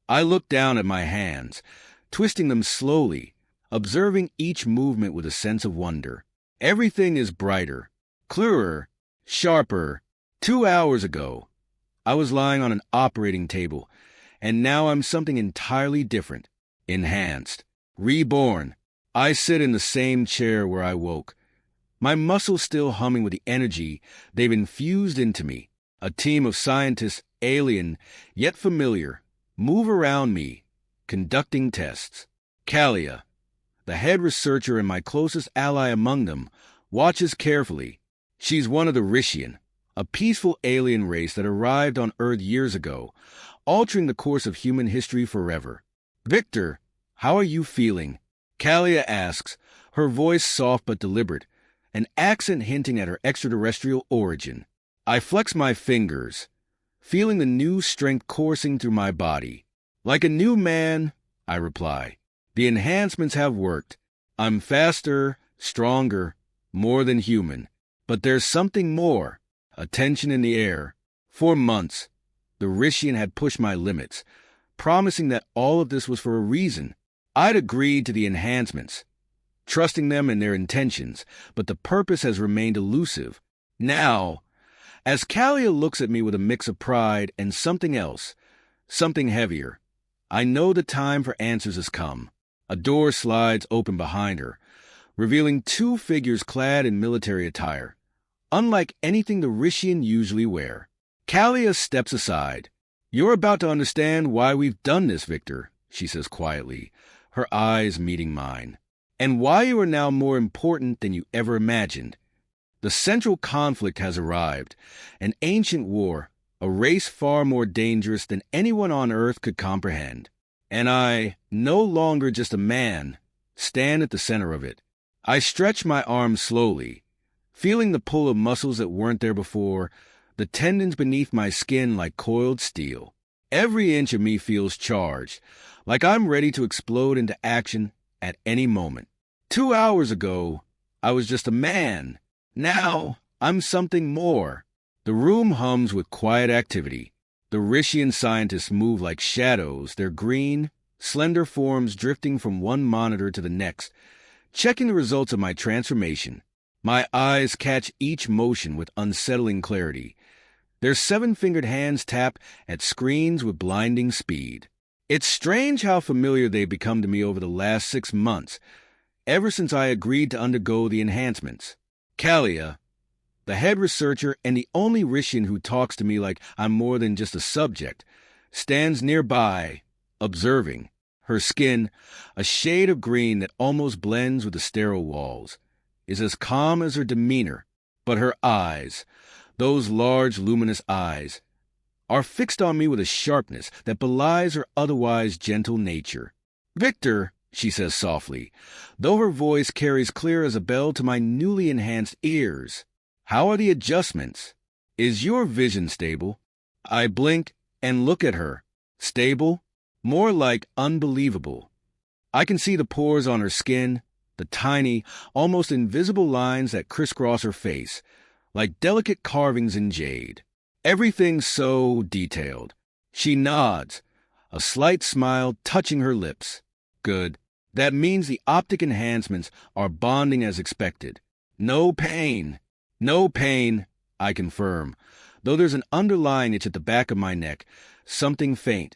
I look down at my hands, twisting them slowly, observing each movement with a sense of wonder. Everything is brighter, clearer, sharper. 2 hours ago, I was lying on an operating table, and now I'm something entirely different, enhanced, reborn. I sit in the same chair where I woke, my muscles still humming with the energy they've infused into me. A team of scientists, alien, yet familiar, move around me, conducting tests. Kalia, the head researcher and my closest ally among them, watches carefully. She's one of the Rishian, a peaceful alien race that arrived on Earth years ago, altering the course of human history forever. Victor, how are you feeling? Kalia asks, her voice soft but deliberate, an accent hinting at her extraterrestrial origin. I flex my fingers, feeling the new strength coursing through my body. Like a new man, I reply. The enhancements have worked. I'm faster, stronger, more than human. But there's something more, a tension in the air. For months, the Rishian had pushed my limits, promising that all of this was for a reason. I'd agreed to the enhancements, trusting them and their intentions, but the purpose has remained elusive. Now, as Kalia looks at me with a mix of pride and something else, something heavier, I know the time for answers has come. A door slides open behind her, revealing two figures clad in military attire, unlike anything the Rishian usually wear. Kalia steps aside. You're about to understand why we've done this, Victor, she says quietly, her eyes meeting mine, and why you are now more important than you ever imagined. The central conflict has arrived, an ancient war, a race far more dangerous than anyone on Earth could comprehend. And I, no longer just a man, stand at the center of it. I stretch my arms slowly, feeling the pull of muscles that weren't there before, the tendons beneath my skin like coiled steel. Every inch of me feels charged, like I'm ready to explode into action at any moment. 2 hours ago, I was just a man. Now, I'm something more. The room hums with quiet activity. The Rishian scientists move like shadows, their green, slender forms drifting from one monitor to the next, checking the results of my transformation. My eyes catch each motion with unsettling clarity. Their seven-fingered hands tap at screens with blinding speed. It's strange how familiar they've become to me over the last 6 months, ever since I agreed to undergo the enhancements. Kalia, the head researcher and the only Rishian who talks to me like I'm more than just a subject, stands nearby, observing. Her skin, a shade of green that almost blends with the sterile walls, is as calm as her demeanor, but her eyes, those large luminous eyes, are fixed on me with a sharpness that belies her otherwise gentle nature. Victor, she says softly, though her voice carries clear as a bell to my newly enhanced ears. How are the adjustments? Is your vision stable? I blink and look at her. Stable? More like unbelievable. I can see the pores on her skin, the tiny, almost invisible lines that crisscross her face, like delicate carvings in jade. Everything's so detailed. She nods, a slight smile touching her lips. Good. That means the optic enhancements are bonding as expected. No pain. No pain, I confirm, though there's an underlying itch at the back of my neck, something faint,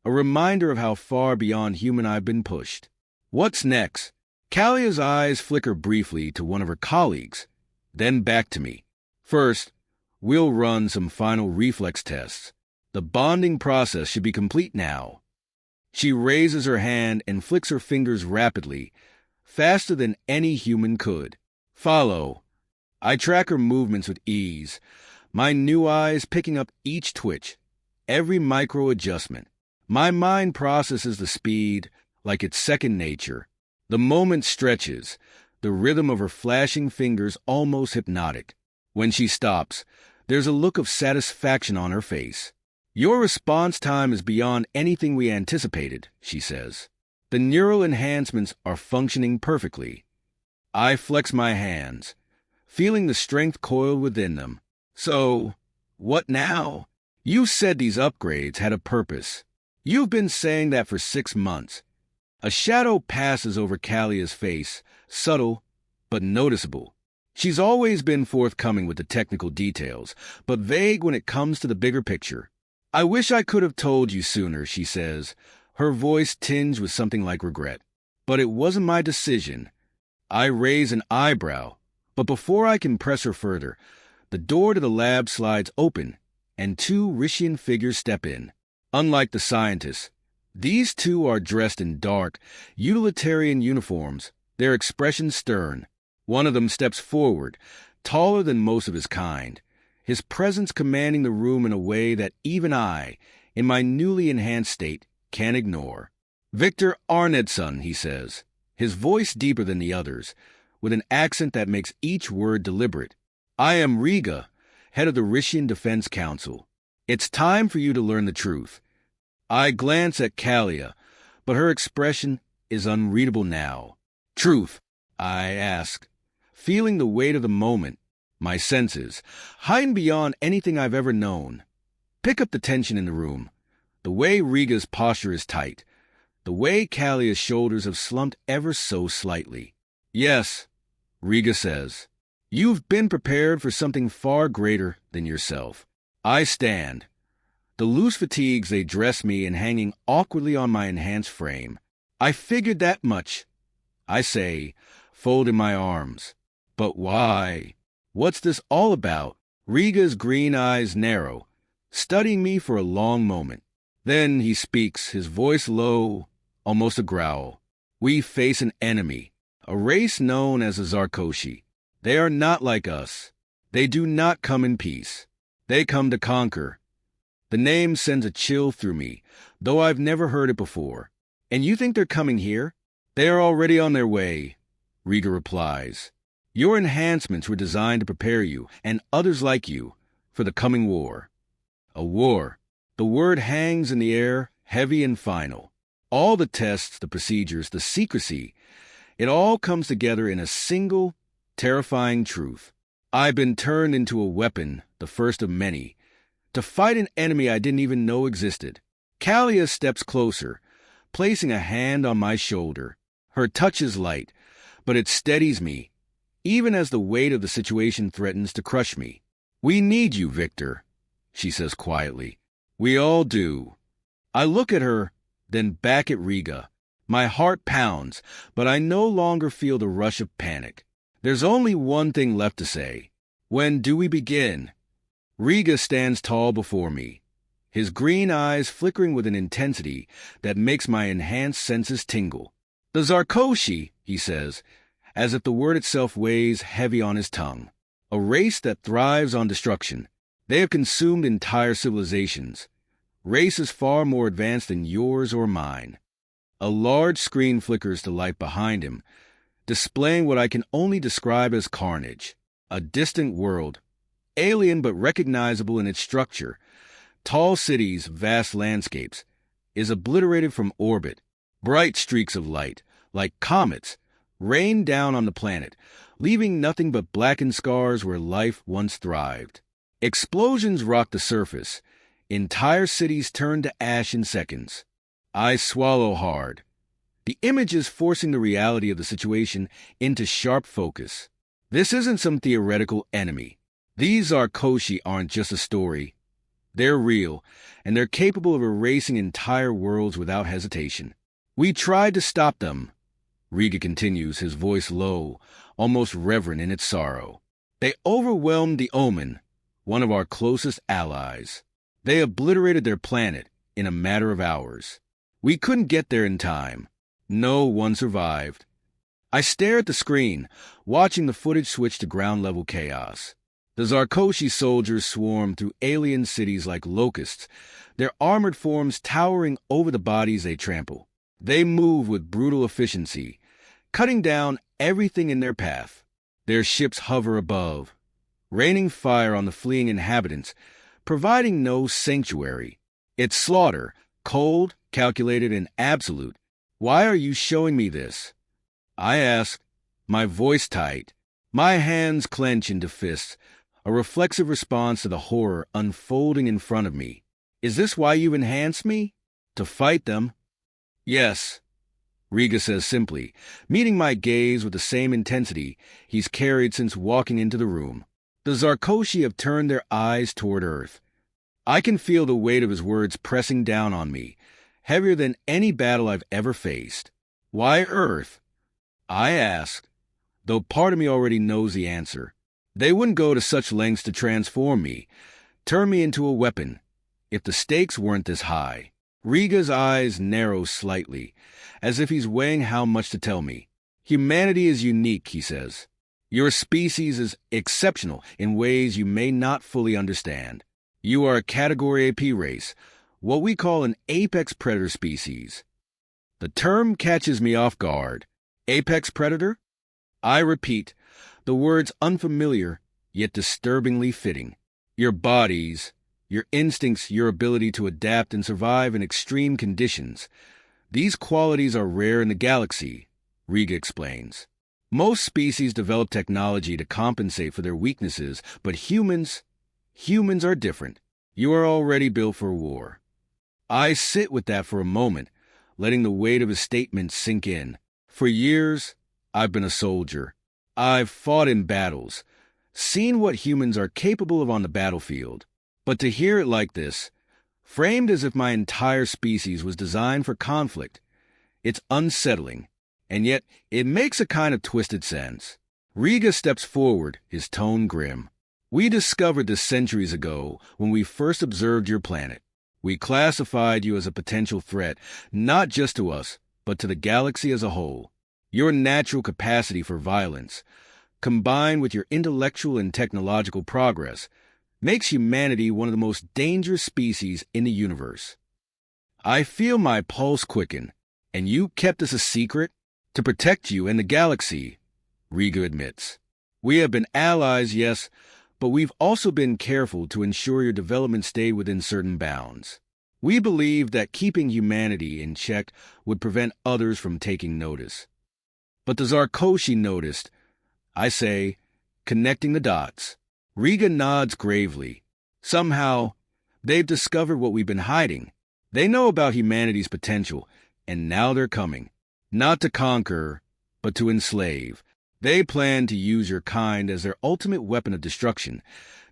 a reminder of how far beyond human I've been pushed. What's next? Kalia's eyes flicker briefly to one of her colleagues, then back to me. First, we'll run some final reflex tests. The bonding process should be complete now. She raises her hand and flicks her fingers rapidly, faster than any human could. Follow. I track her movements with ease, my new eyes picking up each twitch, every micro-adjustment. My mind processes the speed like it's second nature. The moment stretches, the rhythm of her flashing fingers almost hypnotic. When she stops, there's a look of satisfaction on her face. Your response time is beyond anything we anticipated, she says. The neural enhancements are functioning perfectly. I flex my hands, feeling the strength coiled within them. So, what now? You said these upgrades had a purpose. You've been saying that for 6 months. A shadow passes over Callia's face, subtle but noticeable. She's always been forthcoming with the technical details, but vague when it comes to the bigger picture. I wish I could have told you sooner, she says, her voice tinged with something like regret. But it wasn't my decision. I raise an eyebrow, but before I can press her further, the door to the lab slides open, and two Rishian figures step in. Unlike the scientists, these two are dressed in dark, utilitarian uniforms, their expressions stern. One of them steps forward, taller than most of his kind, his presence commanding the room in a way that even I, in my newly enhanced state, can't ignore. Victor Arnedsson, he says, his voice deeper than the others, with an accent that makes each word deliberate. I am Riga, head of the Rishian Defense Council. It's time for you to learn the truth. I glance at Callia, but her expression is unreadable now. Truth, I ask, feeling the weight of the moment, my senses, heightened beyond anything I've ever known. Pick up the tension in the room, the way Riga's posture is tight, the way Callia's shoulders have slumped ever so slightly. Yes, Riga says, you've been prepared for something far greater than yourself. I stand, the loose fatigues they dress me in hanging awkwardly on my enhanced frame. I figured that much, I say, folding my arms. But why? What's this all about? Riga's green eyes narrow, studying me for a long moment. Then he speaks, his voice low, almost a growl. We face an enemy, a race known as the Zarkoshi. They are not like us. They do not come in peace. They come to conquer. The name sends a chill through me, though I've never heard it before. And you think they're coming here? They are already on their way, Riga replies. Your enhancements were designed to prepare you, and others like you, for the coming war. A war. The word hangs in the air, heavy and final. All the tests, the procedures, the secrecy, it all comes together in a single, terrifying truth. I've been turned into a weapon, the first of many, to fight an enemy I didn't even know existed. Callia steps closer, placing a hand on my shoulder. Her touch is light, but it steadies me, even as the weight of the situation threatens to crush me. We need you, Victor, she says quietly. We all do. I look at her, then back at Riga. My heart pounds, but I no longer feel the rush of panic. There's only one thing left to say. When do we begin? Riga stands tall before me, his green eyes flickering with an intensity that makes my enhanced senses tingle. The Zarkoshi, he says, as if the word itself weighs heavy on his tongue. A race that thrives on destruction. They have consumed entire civilizations. Races far more advanced than yours or mine. A large screen flickers to light behind him, displaying what I can only describe as carnage. A distant world, alien but recognizable in its structure, tall cities, vast landscapes, is obliterated from orbit. Bright streaks of light, like comets, rain down on the planet, leaving nothing but blackened scars where life once thrived. Explosions rock the surface. Entire cities turn to ash in seconds. I swallow hard. The image is forcing the reality of the situation into sharp focus. This isn't some theoretical enemy. These Zarkoshi aren't just a story. They're real, and they're capable of erasing entire worlds without hesitation. We tried to stop them, Riga continues, his voice low, almost reverent in its sorrow. They overwhelmed the Omen, one of our closest allies. They obliterated their planet in a matter of hours. We couldn't get there in time. No one survived. I stare at the screen, watching the footage switch to ground-level chaos. The Zarkoshi soldiers swarm through alien cities like locusts, their armored forms towering over the bodies they trample. They move with brutal efficiency, cutting down everything in their path. Their ships hover above, raining fire on the fleeing inhabitants, providing no sanctuary. It's slaughter, cold, calculated, and absolute. Why are you showing me this? I ask, my voice tight. My hands clench into fists, a reflexive response to the horror unfolding in front of me. Is this why you enhanced me? To fight them? Yes, Riga says simply, meeting my gaze with the same intensity he's carried since walking into the room. The Zarkoshi have turned their eyes toward Earth. I can feel the weight of his words pressing down on me, heavier than any battle I've ever faced. Why Earth? I asked, though part of me already knows the answer. They wouldn't go to such lengths to transform me, turn me into a weapon, if the stakes weren't this high. Riga's eyes narrow slightly, as if he's weighing how much to tell me. Humanity is unique, he says. Your species is exceptional in ways you may not fully understand. You are a Category AP race, what we call an apex predator species. The term catches me off guard. Apex predator? I repeat, the word's unfamiliar, yet disturbingly fitting. Your bodies, your instincts, your ability to adapt and survive in extreme conditions. These qualities are rare in the galaxy, Riga explains. Most species develop technology to compensate for their weaknesses, but humans are different. You are already built for war. I sit with that for a moment, letting the weight of his statement sink in. For years, I've been a soldier. I've fought in battles, seen what humans are capable of on the battlefield. But to hear it like this, framed as if my entire species was designed for conflict, it's unsettling, and yet it makes a kind of twisted sense. Riga steps forward, his tone grim. We discovered this centuries ago when we first observed your planet. We classified you as a potential threat, not just to us, but to the galaxy as a whole. Your natural capacity for violence, combined with your intellectual and technological progress, makes humanity one of the most dangerous species in the universe. I feel my pulse quicken, and you kept this a secret? To protect you and the galaxy, Riga admits. We have been allies, yes, but we've also been careful to ensure your development stayed within certain bounds. We believe that keeping humanity in check would prevent others from taking notice. But the Zarkoshi noticed, I say, connecting the dots. Riga nods gravely. Somehow, they've discovered what we've been hiding. They know about humanity's potential, and now they're coming. Not to conquer, but to enslave. They plan to use your kind as their ultimate weapon of destruction,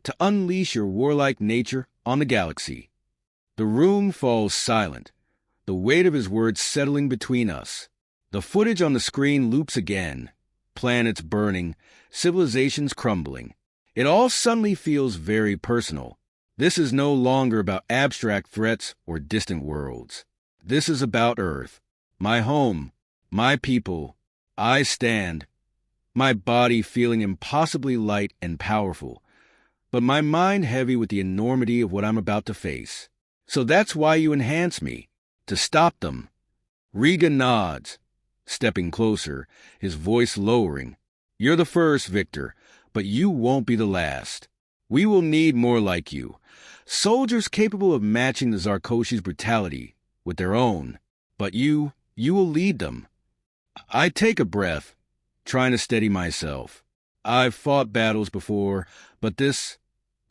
to unleash your warlike nature on the galaxy. The room falls silent, the weight of his words settling between us. The footage on the screen loops again. Planets burning, civilizations crumbling. It all suddenly feels very personal. This is no longer about abstract threats or distant worlds. This is about Earth. My home, my people. I stand, my body feeling impossibly light and powerful, but my mind heavy with the enormity of what I'm about to face. So that's why you enhance me, to stop them. Riga nods, stepping closer, his voice lowering. You're the first, Victor, but you won't be the last. We will need more like you, soldiers capable of matching the Zarkoshi's brutality with their own. But you will lead them. I take a breath, trying to steady myself. I've fought battles before, but this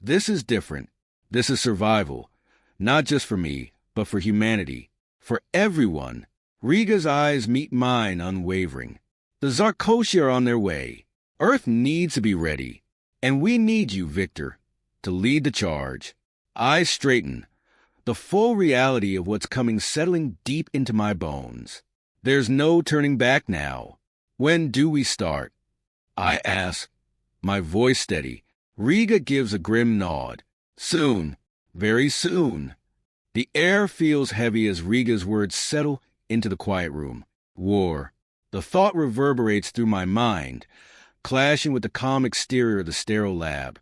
is different. This is survival, not just for me, but for humanity, for everyone. Riga's eyes meet mine unwavering. The Zarkoshi are on their way. Earth needs to be ready, and we need you, Victor, to lead the charge. I straighten, the full reality of what's coming settling deep into my bones. There's no turning back now. When do we start? I ask, my voice steady. Riga gives a grim nod. Soon, very soon. The air feels heavy as Riga's words settle into the quiet room. War. The thought reverberates through my mind, clashing with the calm exterior of the sterile lab.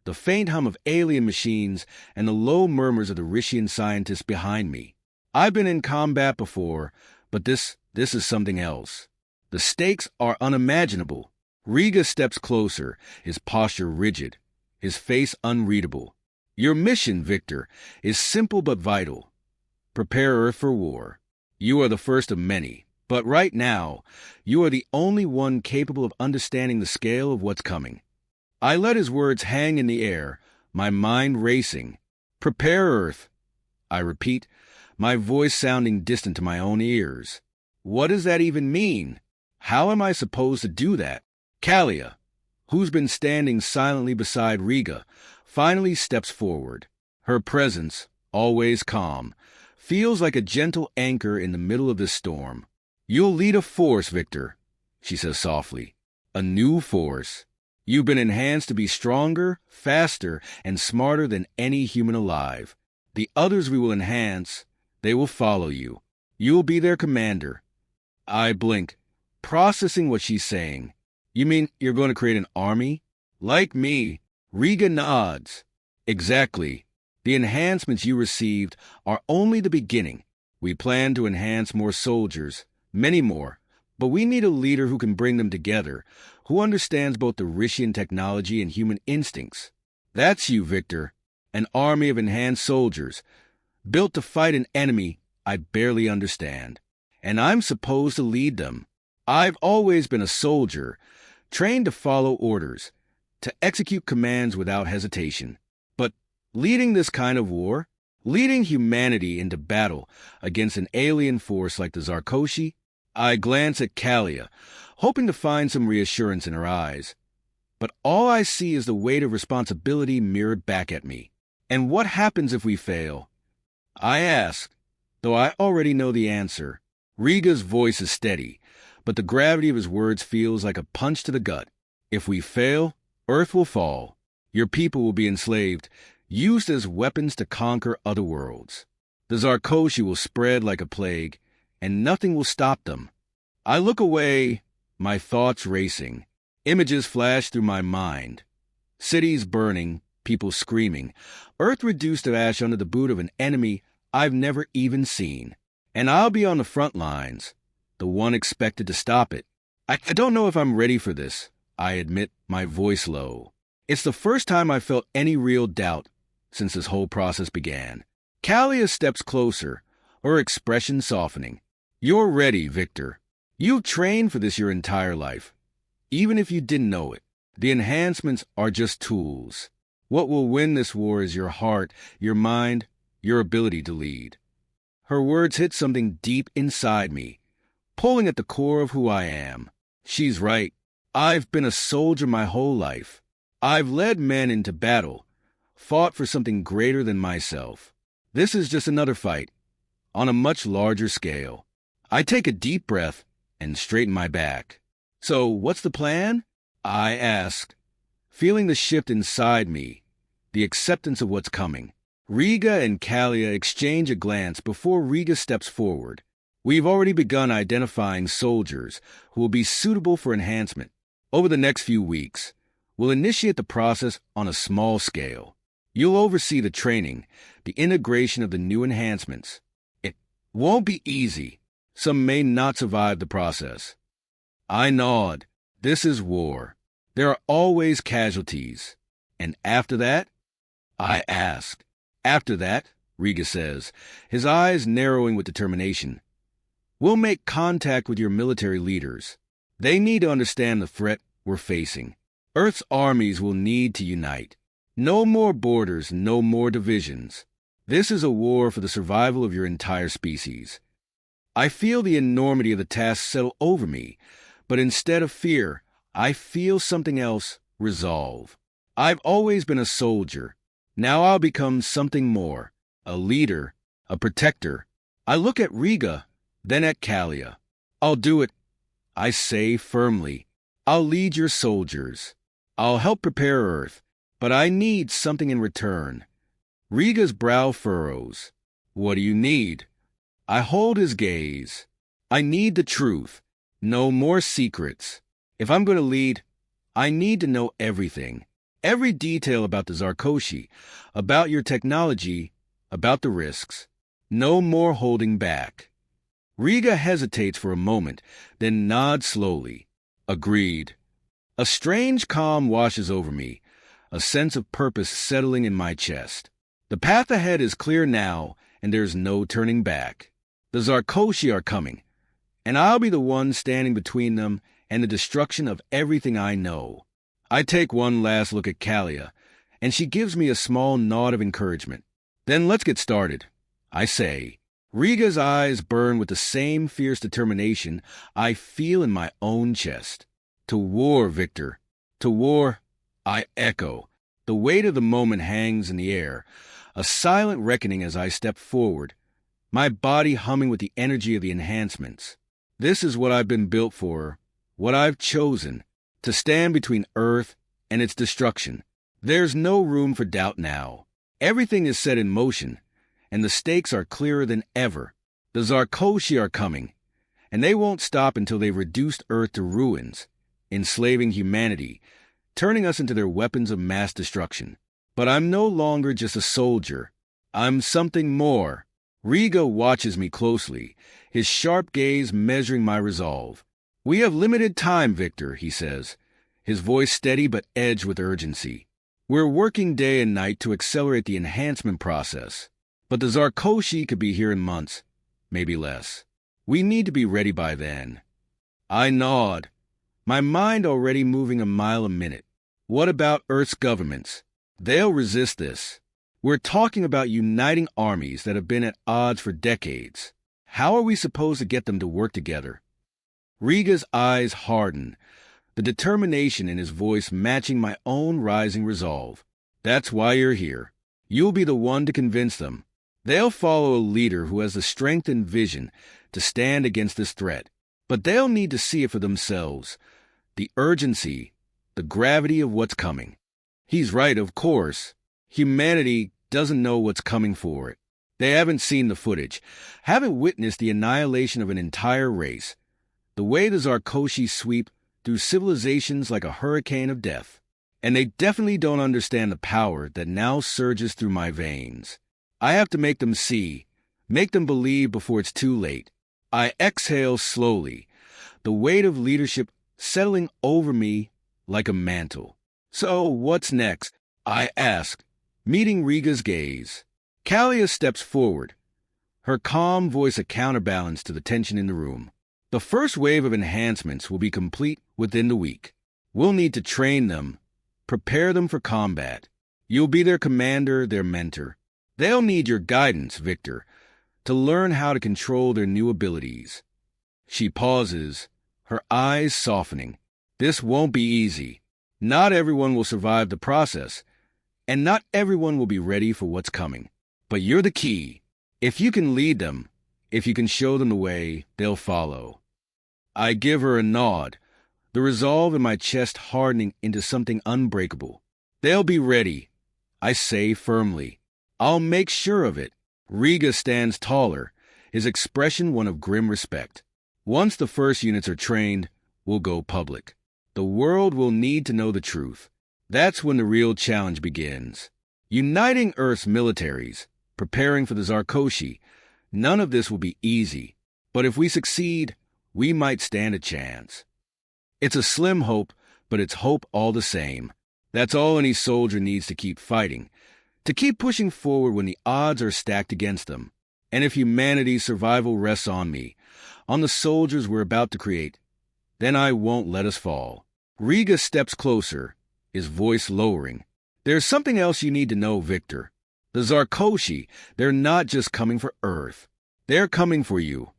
The faint hum of alien machines and the low murmurs of the Rishian scientists behind me. I've been in combat before, but this is something else. The stakes are unimaginable. Riga steps closer, his posture rigid, his face unreadable. Your mission, Victor, is simple but vital. Prepare Earth for war. You are the first of many, but right now, you are the only one capable of understanding the scale of what's coming. I let his words hang in the air, my mind racing. Prepare Earth, I repeat, my voice sounding distant to my own ears. What does that even mean? How am I supposed to do that? Kalia, who's been standing silently beside Riga, finally steps forward. Her presence, always calm, feels like a gentle anchor in the middle of this storm. You'll lead a force, Victor, she says softly. A new force. You've been enhanced to be stronger, faster, and smarter than any human alive. The others we will enhance, they will follow you. You'll be their commander. I blink, processing what she's saying. You mean you're going to create an army? Like me. Riga nods. Exactly. The enhancements you received are only the beginning. We plan to enhance more soldiers, many more, but we need a leader who can bring them together, who understands both the Rishian technology and human instincts. That's you, Victor. An army of enhanced soldiers, built to fight an enemy I barely understand. And I'm supposed to lead them. I've always been a soldier, trained to follow orders, to execute commands without hesitation. But leading this kind of war, leading humanity into battle against an alien force like the Zarkoshi, I glance at Kalia, hoping to find some reassurance in her eyes. But all I see is the weight of responsibility mirrored back at me. And what happens if we fail? I ask, though I already know the answer. Riga's voice is steady, but the gravity of his words feels like a punch to the gut. If we fail, Earth will fall. Your people will be enslaved, used as weapons to conquer other worlds. The Zarkoshi will spread like a plague, and nothing will stop them. I look away, my thoughts racing. Images flash through my mind. Cities burning, people screaming, Earth reduced to ash under the boot of an enemy I've never even seen. And I'll be on the front lines, the one expected to stop it. I don't know if I'm ready for this, I admit, my voice low. It's the first time I felt any real doubt since this whole process began. Kalia steps closer, her expression softening. You're ready, Victor. You've trained for this your entire life. Even if you didn't know it, the enhancements are just tools. What will win this war is your heart, your mind, your ability to lead. Her words hit something deep inside me, pulling at the core of who I am. She's right. I've been a soldier my whole life. I've led men into battle, fought for something greater than myself. This is just another fight, on a much larger scale. I take a deep breath and straighten my back. So, what's the plan? I ask, feeling the shift inside me, the acceptance of what's coming. Riga and Kalia exchange a glance before Riga steps forward. We've already begun identifying soldiers who will be suitable for enhancement. Over the next few weeks, we'll initiate the process on a small scale. You'll oversee the training, the integration of the new enhancements. It won't be easy. Some may not survive the process. I nod. This is war. There are always casualties. And after that? I ask. After that, Riga says, his eyes narrowing with determination, we'll make contact with your military leaders. They need to understand the threat we're facing. Earth's armies will need to unite. No more borders, no more divisions. This is a war for the survival of your entire species. I feel the enormity of the task settle over me, but instead of fear, I feel something else, resolve. I've always been a soldier. Now I'll become something more, a leader, a protector. I look at Riga, then at Kalia. I'll do it, I say firmly. I'll lead your soldiers. I'll help prepare Earth, but I need something in return. Riga's brow furrows. What do you need? I hold his gaze. I need the truth. No more secrets. If I'm going to lead, I need to know everything. Every detail about the Zarkoshi, about your technology, about the risks. No more holding back. Riga hesitates for a moment, then nods slowly. Agreed. A strange calm washes over me, a sense of purpose settling in my chest. The path ahead is clear now, and there's no turning back. The Zarkoshi are coming, and I'll be the one standing between them and the destruction of everything I know. I take one last look at Kalia, and she gives me a small nod of encouragement. Then let's get started, I say. Riga's eyes burn with the same fierce determination I feel in my own chest. To war, Victor. To war, I echo. The weight of the moment hangs in the air, a silent reckoning as I step forward, my body humming with the energy of the enhancements. This is what I've been built for, what I've chosen, to stand between Earth and its destruction. There's no room for doubt now. Everything is set in motion, and the stakes are clearer than ever. The Zarkoshi are coming, and they won't stop until they've reduced Earth to ruins, enslaving humanity, turning us into their weapons of mass destruction. But I'm no longer just a soldier. I'm something more. Riga watches me closely, his sharp gaze measuring my resolve. We have limited time, Victor, he says, his voice steady but edged with urgency. We're working day and night to accelerate the enhancement process, but the Zarkoshi could be here in months, maybe less. We need to be ready by then. I nod, my mind already moving a mile a minute. What about Earth's governments? They'll resist this. We're talking about uniting armies that have been at odds for decades. How are we supposed to get them to work together? Riga's eyes harden, the determination in his voice matching my own rising resolve. That's why you're here. You'll be the one to convince them. They'll follow a leader who has the strength and vision to stand against this threat. But they'll need to see it for themselves. The urgency, the gravity of what's coming. He's right, of course. Humanity doesn't know what's coming for it. They haven't seen the footage, haven't witnessed the annihilation of an entire race, the way the Zarkoshi sweep through civilizations like a hurricane of death. And they definitely don't understand the power that now surges through my veins. I have to make them see, make them believe before it's too late. I exhale slowly, the weight of leadership settling over me like a mantle. So what's next? I ask, meeting Riga's gaze. Kalia steps forward, her calm voice a counterbalance to the tension in the room. The first wave of enhancements will be complete within the week. We'll need to train them, prepare them for combat. You'll be their commander, their mentor. They'll need your guidance, Victor, to learn how to control their new abilities. She pauses, her eyes softening. This won't be easy. Not everyone will survive the process, and not everyone will be ready for what's coming. But you're the key. If you can lead them, if you can show them the way, they'll follow. I give her a nod, the resolve in my chest hardening into something unbreakable. They'll be ready, I say firmly. I'll make sure of it. Riga stands taller, his expression one of grim respect. Once the first units are trained, we'll go public. The world will need to know the truth. That's when the real challenge begins. Uniting Earth's militaries, preparing for the Zarkoshi, none of this will be easy. But if we succeed, we might stand a chance. It's a slim hope, but it's hope all the same. That's all any soldier needs to keep fighting, to keep pushing forward when the odds are stacked against them. And if humanity's survival rests on me, on the soldiers we're about to create, then I won't let us fall. Riga steps closer, his voice lowering. There's something else you need to know, Victor. The Zarkoshi, they're not just coming for Earth. They're coming for you.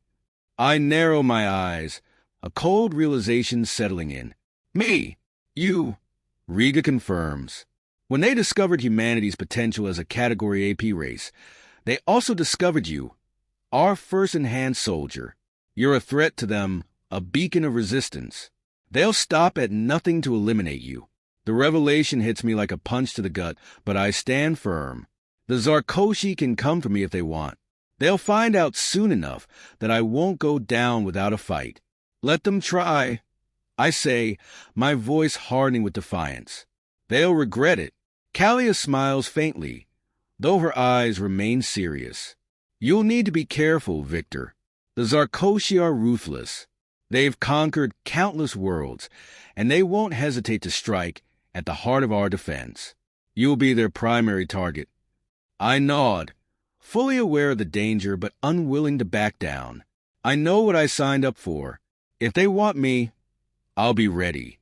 I narrow my eyes, a cold realization settling in. Me, you, Riga confirms. When they discovered humanity's potential as a Category AP race, they also discovered you, our first enhanced soldier. You're a threat to them, a beacon of resistance. They'll stop at nothing to eliminate you. The revelation hits me like a punch to the gut, but I stand firm. The Zarkoshi can come for me if they want. They'll find out soon enough that I won't go down without a fight. Let them try, I say, my voice hardening with defiance. They'll regret it. Kalia smiles faintly, though her eyes remain serious. You'll need to be careful, Victor. The Zarkoshi are ruthless. They've conquered countless worlds, and they won't hesitate to strike at the heart of our defense. You'll be their primary target. I nod, fully aware of the danger but unwilling to back down. I know what I signed up for. If they want me, I'll be ready.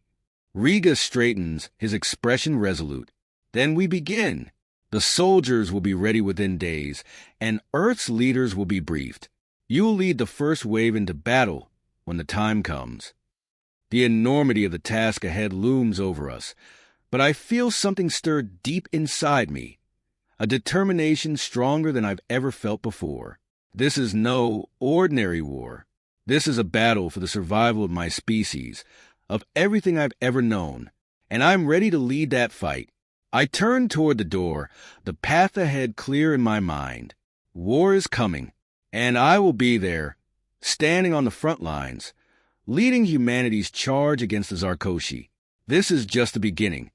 Riga straightens, his expression resolute. Then we begin. The soldiers will be ready within days, and Earth's leaders will be briefed. You'll lead the first wave into battle when the time comes. The enormity of the task ahead looms over us, but I feel something stir deep inside me, a determination stronger than I've ever felt before. This is no ordinary war. This is a battle for the survival of my species, of everything I've ever known, and I'm ready to lead that fight. I turn toward the door, the path ahead clear in my mind. War is coming, and I will be there, standing on the front lines, leading humanity's charge against the Zarkoshi. This is just the beginning.